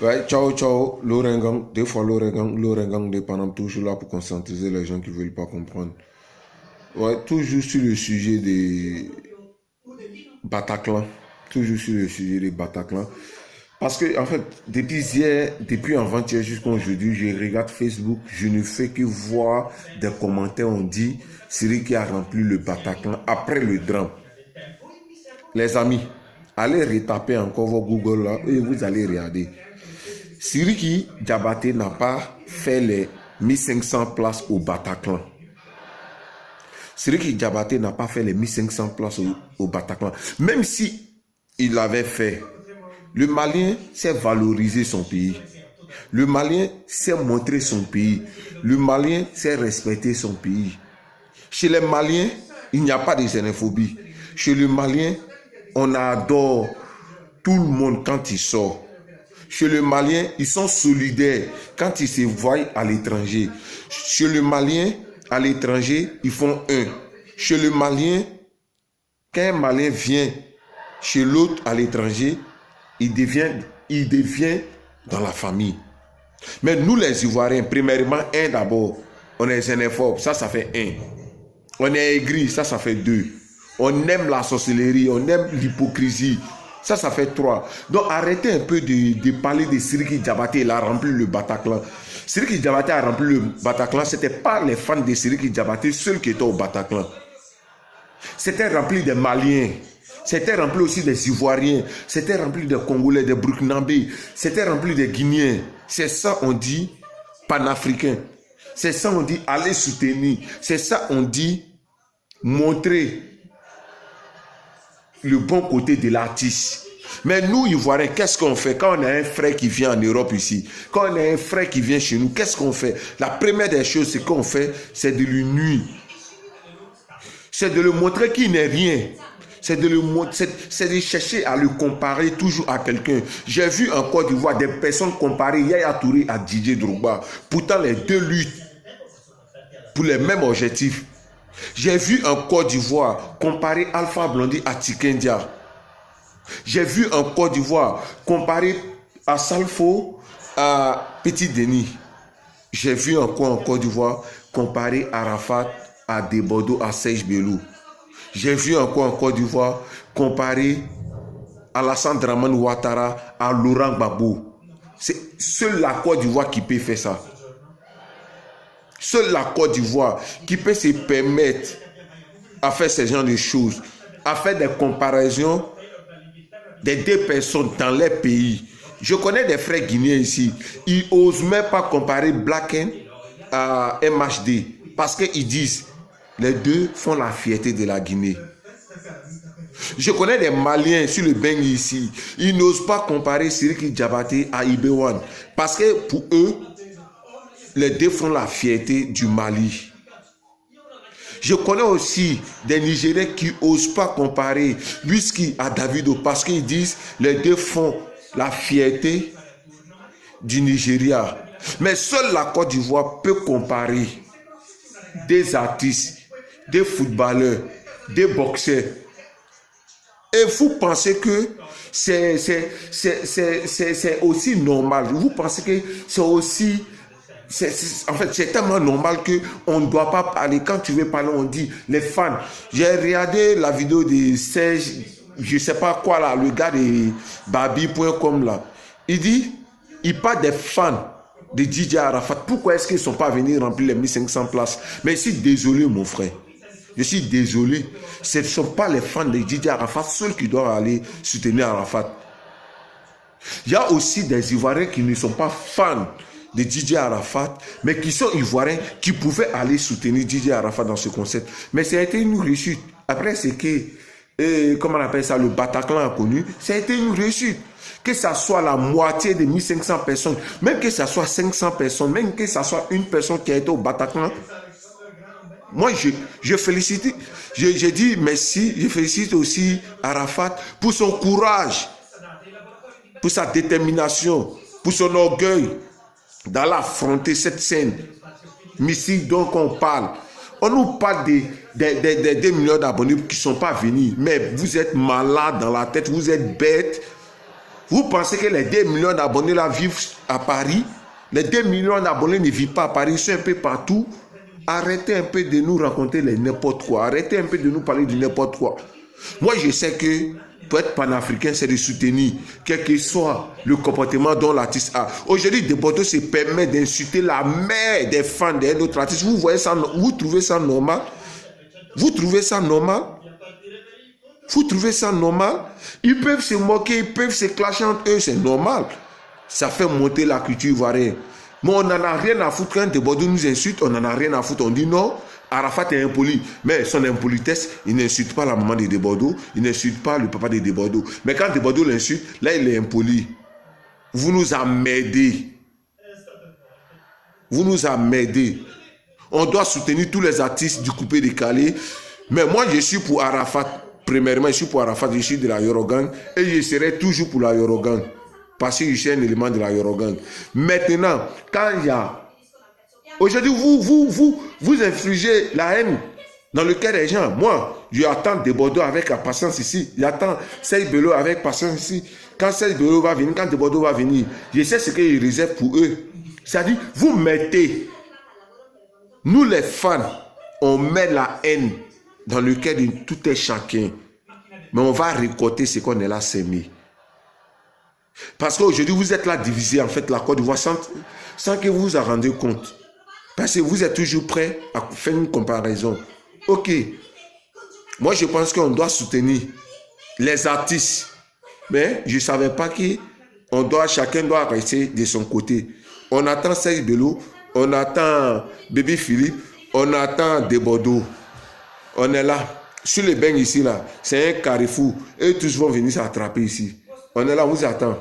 Ouais, ciao, ciao, l'Orengang, des fois l'Orengang dépendant toujours là pour conscientiser les gens qui ne veulent pas comprendre. Ouais, toujours sur le sujet des Bataclan. Toujours sur le sujet des Bataclan. Parce que, en fait, depuis hier, depuis avant-hier jusqu'à aujourd'hui, je regarde Facebook, je ne fais que voir des commentaires, on dit, Syrie qui a rempli le Bataclan après le drame. Les amis, allez retaper encore vos Google là et vous allez regarder. Siriki Diabaté n'a pas fait les 1500 places au Bataclan. Siriki Diabaté n'a pas fait les 1500 places au Bataclan. Même si il l'avait fait, le Malien sait valoriser son pays. Le Malien sait montrer son pays. Le Malien sait respecter son pays. Chez les Maliens, il n'y a pas de xénophobie. Chez le Malien, on adore tout le monde quand il sort. Chez le Malien, ils sont solidaires quand ils se voient à l'étranger. Chez le Malien, à l'étranger, ils font un. Chez le Malien, quand un Malien vient chez l'autre à l'étranger, il devient dans la famille. Mais nous les Ivoiriens, premièrement, un d'abord, on est xénophobe, ça fait un. On est aigri, ça fait deux. On aime la sorcellerie, on aime l'hypocrisie. Ça fait 3. Donc arrêtez un peu de parler de Siriki Diabaté. Il a rempli le Bataclan. Siriki Diabaté a rempli le Bataclan. Ce n'était pas les fans de Siriki Diabaté seuls qui étaient au Bataclan. C'était rempli des Maliens. C'était rempli aussi des Ivoiriens. C'était rempli des Congolais, des Burkinabés. C'était rempli des Guinéens. C'est ça on dit panafricain. C'est ça on dit aller soutenir. C'est ça on dit montrer le bon côté de l'artiste. Mais nous, Ivoiriens, qu'est-ce qu'on fait quand on a un frère qui vient en Europe ici? Quand on a un frère qui vient chez nous, qu'est-ce qu'on fait? La première des choses, c'est qu'on fait, c'est de lui nuire. C'est de lui montrer qu'il n'est rien. C'est de chercher à le comparer toujours à quelqu'un. J'ai vu en Côte d'Ivoire des personnes comparer Yaya Touré à Didier Drogba. Pourtant, les deux luttent pour les mêmes objectifs. J'ai vu en Côte d'Ivoire comparer Alpha Blondy à Tikendia. J'ai vu en Côte d'Ivoire comparer à Salfo à Petit Denis. J'ai vu encore en Côte d'Ivoire comparer Arafat à Debordo à Serge Belou. J'ai vu encore en Côte d'Ivoire comparer Alassane Dramane Ouattara à Laurent Gbagbo. C'est seul la Côte d'Ivoire qui peut faire ça. Seule la Côte d'Ivoire qui peut se permettre à faire ce genre de choses, à faire des comparaisons des deux personnes dans les pays. Je connais des frères guinéens ici. Ils n'osent même pas comparer Blacken à MHD parce qu'ils disent les deux font la fierté de la Guinée. Je connais des Maliens sur le Bengui ici. Ils n'osent pas comparer Siriki Diabaté à Ibewan parce que pour eux, les deux font la fierté du Mali. Je connais aussi des Nigériens qui n'osent pas comparer Whisky à Davido parce qu'ils disent les deux font la fierté du Nigeria. Mais seule la Côte d'Ivoire peut comparer des artistes, des footballeurs, des boxeurs. Et vous pensez que c'est aussi normal. Vous pensez que c'est aussi... en fait, c'est tellement normal qu'on ne doit pas parler. Quand tu veux parler, on dit les fans. J'ai regardé la vidéo de Serge, je ne sais pas quoi là, le gars de Babi.com là. Il parle des fans de DJ Arafat. Pourquoi est-ce qu'ils ne sont pas venus remplir les 1500 places? Mais je suis désolé, mon frère. Je suis désolé. Ce ne sont pas les fans de DJ Arafat seuls qui doivent aller soutenir Arafat. Il y a aussi des Ivoiriens qui ne sont pas fans de DJ Arafat, mais qui sont Ivoiriens, qui pouvaient aller soutenir DJ Arafat dans ce concept. Mais ça a été une réussite. Après, c'est que, comment on appelle ça, le Bataclan a connu, ça a été une réussite. Que ça soit la moitié de 1500 personnes, même que ça soit 500 personnes, même que ça soit une personne qui a été au Bataclan, moi, je félicite, je dis merci, je félicite aussi Arafat pour son courage, pour sa détermination, pour son orgueil d'aller affronter cette scène. Missile dont on parle. On nous parle des 2 millions d'abonnés qui ne sont pas venus. Mais vous êtes malade dans la tête, vous êtes bête. Vous pensez que les 2 millions d'abonnés là vivent à Paris? Les 2 millions d'abonnés ne vivent pas à Paris, ils sont un peu partout. Arrêtez un peu de nous raconter les n'importe quoi. Arrêtez un peu de nous parler de n'importe quoi. Moi, je sais que pour être panafricain, c'est de soutenir, quel que soit le comportement dont l'artiste a. Aujourd'hui, Desbordeaux se permet d'insulter la mère des fans d'un autre artiste. Vous voyez ça, vous trouvez ça normal? Vous trouvez ça normal? Vous trouvez ça normal? Ils peuvent se moquer, ils peuvent se clasher entre eux, c'est normal. Ça fait monter la culture ivoirienne. Mais on n'en a rien à foutre quand Desbordeaux nous insulte, on n'en a rien à foutre. On dit non, Arafat est impoli. Mais son impolitesse, il n'insulte pas la maman de Desbordeaux, il n'insulte pas le papa de Desbordeaux. Mais quand Desbordeaux l'insulte, là il est impoli. Vous nous emmerdez. Vous nous emmerdez. On doit soutenir tous les artistes du coupé décalé. Mais moi je suis pour Arafat. Premièrement, je suis pour Arafat, je suis de la Yorogang. Et je serai toujours pour la Yorogang. Parce que je suis un élément de la Yorogang. Maintenant, quand il y a... Aujourd'hui, vous infligez la haine dans le cœur des gens. Moi, je attends Desbordeaux avec la patience ici. J'attends Serge Bello avec patience ici. Quand Serge Bello va venir, quand Desbordeaux va venir, je sais ce qu'il réserve pour eux. C'est-à-dire, vous mettez... Nous les fans, on met la haine dans le cœur de tout et chacun. Mais on va récolter ce qu'on est là s'aimer. Parce qu'aujourd'hui, vous êtes là divisé, en fait, la Côte d'Ivoire, sans que vous vous en rendiez compte. Parce que vous êtes toujours prêt à faire une comparaison. Ok. Moi, je pense qu'on doit soutenir les artistes. Mais je ne savais pas chacun doit rester de son côté. On attend Serge Bello, on attend Bébé Philippe, on attend Desbordeaux. On est là. Sur les bains ici, là, c'est un carrefour. Et tous vont venir s'attraper ici. On est là, on vous attend.